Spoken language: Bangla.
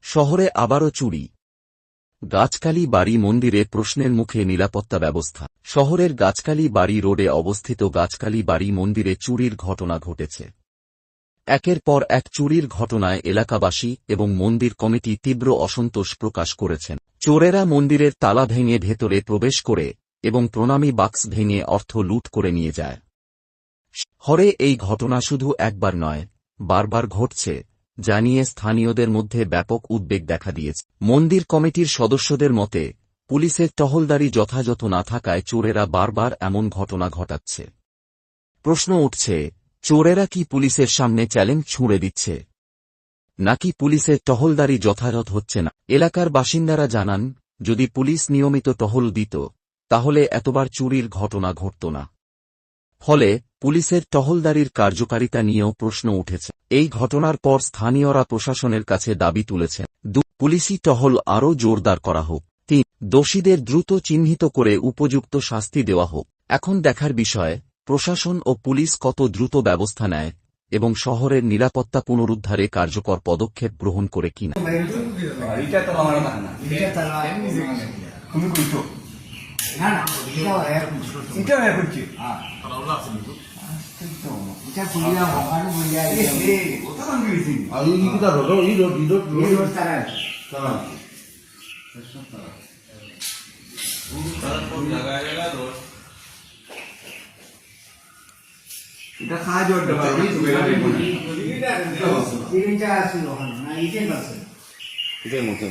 শহরে আবারও চুরি। গাছকালী বাড়ি মন্দিরে প্রশ্নের মুখে নিরাপত্তা ব্যবস্থা। শহরের গাছকালী বাড়ি রোডে অবস্থিত গাছকালী বাড়ি মন্দিরে চুরির ঘটনা ঘটেছে। একের পর এক চুরির ঘটনায় এলাকাবাসী এবং মন্দির কমিটি তীব্র অসন্তোষ প্রকাশ করেছেন। চোরেরা মন্দিরের তালা ভেঙে ভেতরে প্রবেশ করে এবং প্রণামী বাক্স ভেঙে অর্থ লুট করে নিয়ে যায়। শহরে এই ঘটনা শুধু একবার নয়, বারবার ঘটছে, যা নিয়ে স্থানীয়দের মধ্যে ব্যাপক উদ্বেগ দেখা দিয়েছে। মন্দির কমিটির সদস্যদের মতে, পুলিশের টহলদারি যথাযথ না থাকায় চোরেরা বারবার এমন ঘটনা ঘটাচ্ছে। প্রশ্ন উঠছে, চোরেরা কি পুলিশের সামনে চ্যালেঞ্জ ছুঁড়ে দিচ্ছে, নাকি পুলিশের টহলদারি যথাযথ হচ্ছে না? এলাকার বাসিন্দারা জানান, যদি পুলিশ নিয়মিত টহল দিত, তাহলে এতবার চুরির ঘটনা ঘটত না। ফলে পুলিশের টহলদারির কার্যকারিতা নিয়েও প্রশ্ন উঠেছে। এই ঘটনার পর স্থানীয়রা প্রশাসনের কাছে দাবি তুলেছেন, পুলিশি টহল আরও জোরদার করা হোক। ৩. দোষীদের দ্রুত চিহ্নিত করে উপযুক্ত শাস্তি দেওয়া হোক। এখন দেখার বিষয়, প্রশাসন ও পুলিশ কত দ্রুত ব্যবস্থা নেয় এবং শহরের নিরাপত্তা পুনরুদ্ধারে কার্যকর পদক্ষেপ গ্রহণ করে কিনা। এটা সাহায্য করতে পারবে তিনটা আসছিল না ইটের আছে এটার মতো